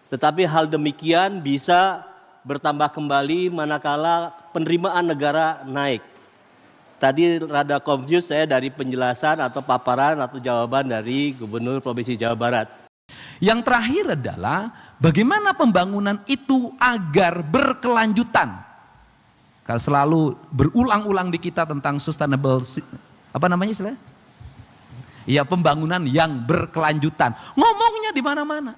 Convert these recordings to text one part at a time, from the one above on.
Tetapi hal demikian bisa bertambah kembali manakala penerimaan negara naik. Tadi rada confused saya dari penjelasan atau paparan atau jawaban dari Gubernur Provinsi Jawa Barat. Yang terakhir adalah bagaimana pembangunan itu agar berkelanjutan. Kalau selalu berulang-ulang di kita tentang sustainable, apa namanya istilahnya? Ya, pembangunan yang berkelanjutan. Ngomongnya di mana-mana.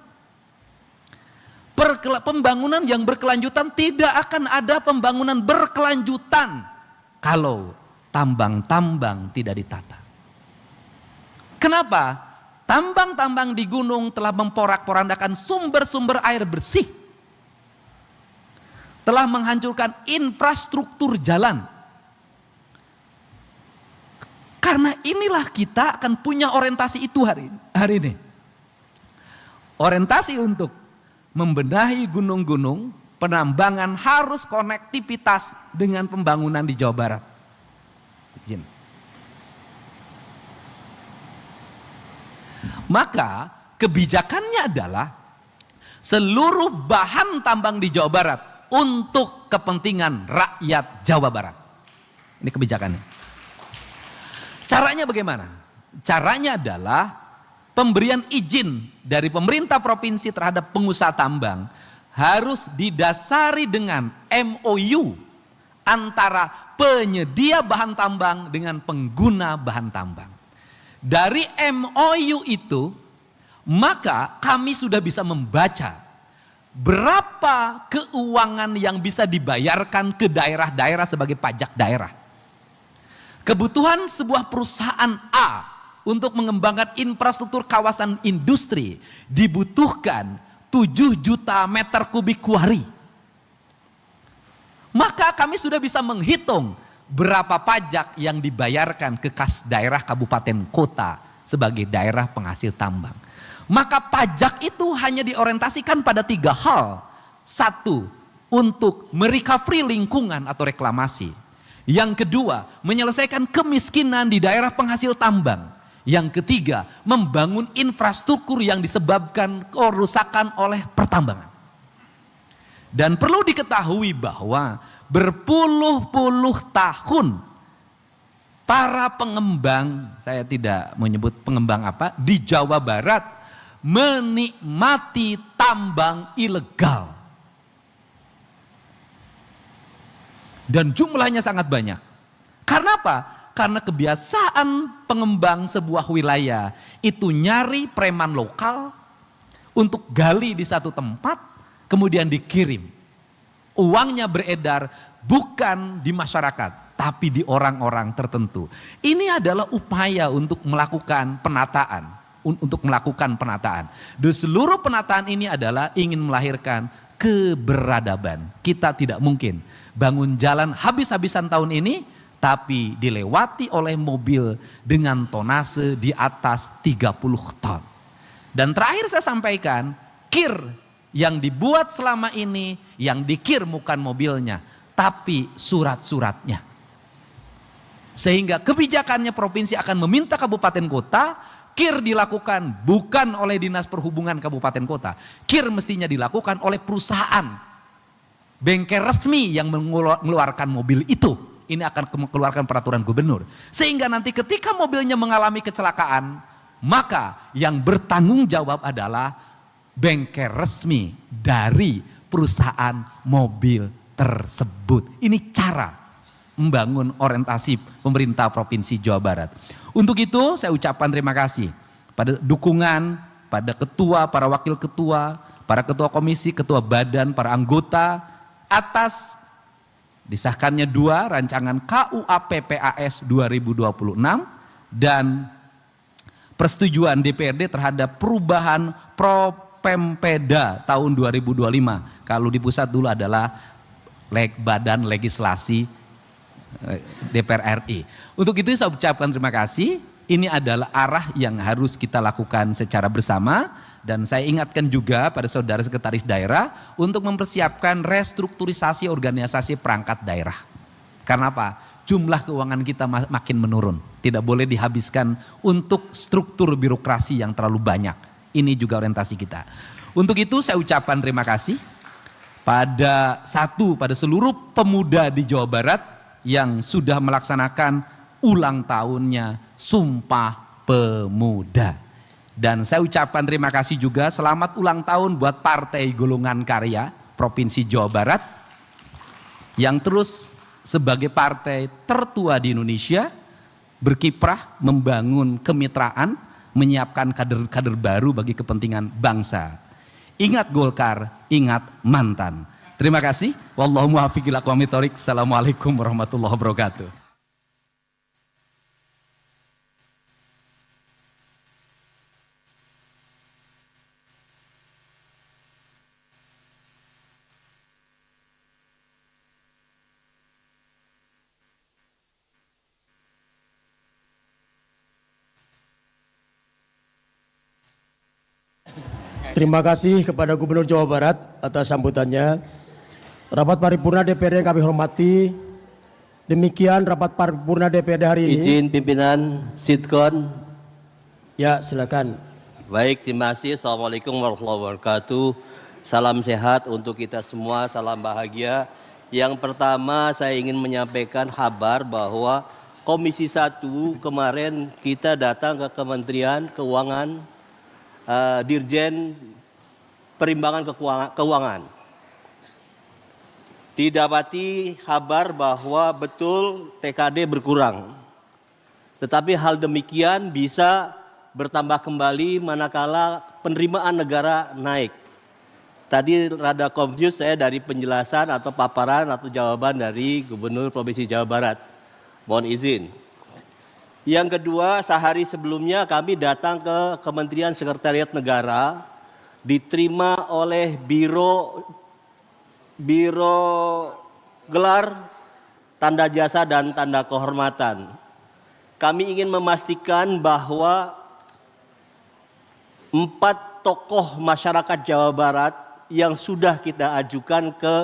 Pembangunan yang berkelanjutan, tidak akan ada pembangunan berkelanjutan kalau tambang-tambang tidak ditata. Kenapa? Tambang-tambang di gunung telah memporak-porandakan sumber-sumber air bersih. Telah menghancurkan infrastruktur jalan. Karena inilah kita akan punya orientasi itu hari ini. Orientasi untuk membenahi gunung-gunung, penambangan harus konektivitas dengan pembangunan di Jawa Barat. Izin. Maka kebijakannya adalah seluruh bahan tambang di Jawa Barat untuk kepentingan rakyat Jawa Barat. Ini kebijakannya. Caranya bagaimana? Caranya adalah pemberian izin dari pemerintah provinsi terhadap pengusaha tambang harus didasari dengan MOU antara penyedia bahan tambang dengan pengguna bahan tambang. Dari MOU itu, maka kami sudah bisa membaca berapa keuangan yang bisa dibayarkan ke daerah-daerah sebagai pajak daerah. Kebutuhan sebuah perusahaan A untuk mengembangkan infrastruktur kawasan industri dibutuhkan 7 juta meter kubik kuari. Maka kami sudah bisa menghitung berapa pajak yang dibayarkan ke kas daerah kabupaten kota sebagai daerah penghasil tambang. Maka pajak itu hanya diorientasikan pada 3 hal. 1, untuk merecovery lingkungan atau reklamasi. Yang kedua, menyelesaikan kemiskinan di daerah penghasil tambang. Yang ketiga, membangun infrastruktur yang disebabkan kerusakan oleh pertambangan. Dan perlu diketahui bahwa berpuluh-puluh tahun para pengembang, saya tidak menyebut pengembang apa, di Jawa Barat menikmati tambang ilegal. Dan jumlahnya sangat banyak. Karena apa? Karena kebiasaan pengembang sebuah wilayah itu nyari preman lokal untuk gali di satu tempat, kemudian dikirim. Uangnya beredar bukan di masyarakat, tapi di orang-orang tertentu. Ini adalah upaya untuk melakukan penataan. Dan seluruh penataan ini adalah ingin melahirkan keberadaban. Kita tidak mungkin bangun jalan habis-habisan tahun ini, tapi dilewati oleh mobil dengan tonase di atas 30 ton. Dan terakhir saya sampaikan, kir yang dibuat selama ini, yang dikir bukan mobilnya, tapi surat-suratnya. Sehingga kebijakannya provinsi akan meminta kabupaten kota, kir dilakukan bukan oleh Dinas Perhubungan kabupaten kota. Kir mestinya dilakukan oleh perusahaan, bengkel resmi yang mengeluarkan mobil itu. Ini akan mengeluarkan peraturan gubernur. Sehingga nanti ketika mobilnya mengalami kecelakaan, maka yang bertanggung jawab adalah bengkel resmi dari perusahaan mobil tersebut. Ini cara membangun orientasi pemerintah Provinsi Jawa Barat. Untuk itu saya ucapkan terima kasih pada dukungan, pada ketua, para wakil ketua, para ketua komisi, ketua badan, para anggota atas disahkannya 2 rancangan KUAP-PAS 2026 dan persetujuan DPRD terhadap perubahan Propempeda tahun 2025. Kalau di pusat dulu adalah Badan Legislasi DPR RI. Untuk itu saya ucapkan terima kasih. Ini adalah arah yang harus kita lakukan secara bersama. Dan saya ingatkan juga pada saudara sekretaris daerah untuk mempersiapkan restrukturisasi organisasi perangkat daerah. Karena apa? Jumlah keuangan kita makin menurun. Tidak boleh dihabiskan untuk struktur birokrasi yang terlalu banyak. Ini juga orientasi kita. Untuk itu saya ucapkan terima kasih pada seluruh pemuda di Jawa Barat yang sudah melaksanakan ulang tahunnya Sumpah Pemuda. Dan saya ucapkan terima kasih juga selamat ulang tahun buat Partai Golongan Karya Provinsi Jawa Barat yang terus sebagai partai tertua di Indonesia berkiprah membangun kemitraan, menyiapkan kader-kader baru bagi kepentingan bangsa. Ingat Golkar, ingat mantan. Terima kasih. Wallahu muwaffiq ila aqwamit thoriq. Assalamualaikum warahmatullahi wabarakatuh. Terima kasih kepada Gubernur Jawa Barat atas sambutannya. Rapat paripurna DPRD yang kami hormati, demikian rapat paripurna DPRD hari ini. Izin pimpinan Sitkon. Ya, silakan. Baik, terima kasih. Assalamualaikum warahmatullahi wabarakatuh. Salam sehat untuk kita semua, salam bahagia. Yang pertama saya ingin menyampaikan kabar bahwa Komisi 1 kemarin kita datang ke Kementerian Keuangan, Dirjen Perimbangan Keuangan. Didapati kabar bahwa betul TKD berkurang. Tetapi hal demikian bisa bertambah kembali manakala penerimaan negara naik. Tadi rada confused saya dari penjelasan atau paparan atau jawaban dari Gubernur Provinsi Jawa Barat. Mohon izin. Yang kedua, sehari sebelumnya kami datang ke Kementerian Sekretariat Negara, diterima oleh Biro Gelar, Tanda Jasa dan Tanda Kehormatan. Kami ingin memastikan bahwa 4 tokoh masyarakat Jawa Barat yang sudah kita ajukan ke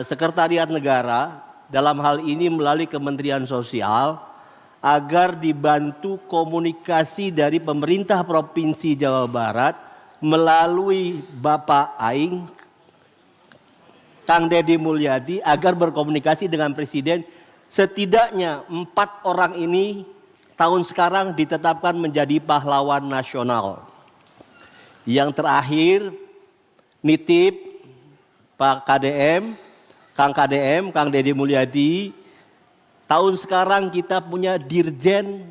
Sekretariat Negara, dalam hal ini melalui Kementerian Sosial, agar dibantu komunikasi dari pemerintah Provinsi Jawa Barat melalui Bapak Aing, Kang Deddy Mulyadi, agar berkomunikasi dengan Presiden. Setidaknya 4 orang ini tahun sekarang ditetapkan menjadi pahlawan nasional. Yang terakhir, nitip Pak KDM, Kang Deddy Mulyadi. Tahun sekarang kita punya Dirjen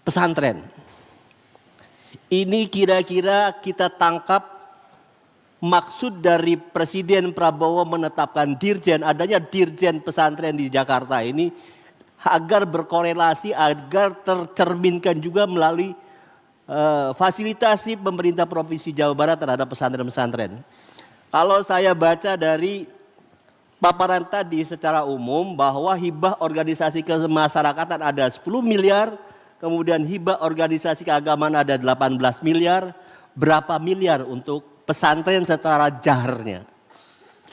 Pesantren. Ini kira-kira kita tangkap maksud dari Presiden Prabowo menetapkan adanya Dirjen Pesantren di Jakarta ini agar berkorelasi, agar tercerminkan juga melalui fasilitasi pemerintah Provinsi Jawa Barat terhadap pesantren-pesantren. Kalau saya baca dari paparan tadi secara umum bahwa hibah organisasi kemasyarakatan ada 10 miliar, kemudian hibah organisasi keagamaan ada 18 miliar, berapa miliar untuk pesantren secara jaharnya.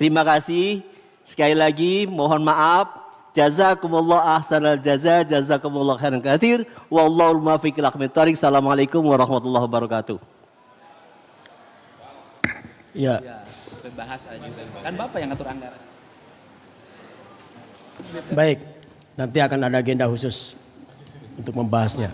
Terima kasih, sekali lagi mohon maaf, jazakumullah ahsanal jaza, jazakumullah khairan katsir, wallahul muwaffiq ila aqwamit thoriq. Assalamualaikum warahmatullahi wabarakatuh. Ya. Bahas aja kan Bapak yang ngatur anggaran. Baik, nanti akan ada agenda khusus untuk membahasnya.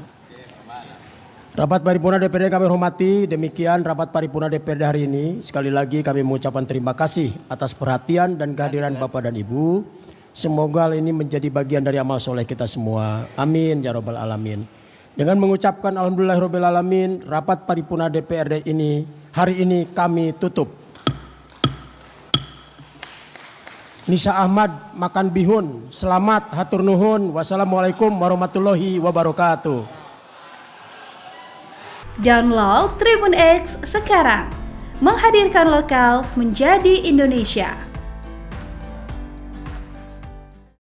Rapat paripurna DPRD yang kami hormati, demikian rapat paripurna DPRD hari ini. Sekali lagi kami mengucapkan terima kasih atas perhatian dan kehadiran Bapak dan Ibu. Semoga hal ini menjadi bagian dari amal soleh kita semua. Amin ya robbal alamin. Dengan mengucapkan alhamdulillahirabbil alamin, rapat paripurna DPRD ini hari ini kami tutup. Nisa Ahmad makan bihun. Selamat, hatur nuhun. Wassalamualaikum warahmatullahi wabarakatuh. Download Tribun X sekarang. Menghadirkan lokal menjadi Indonesia.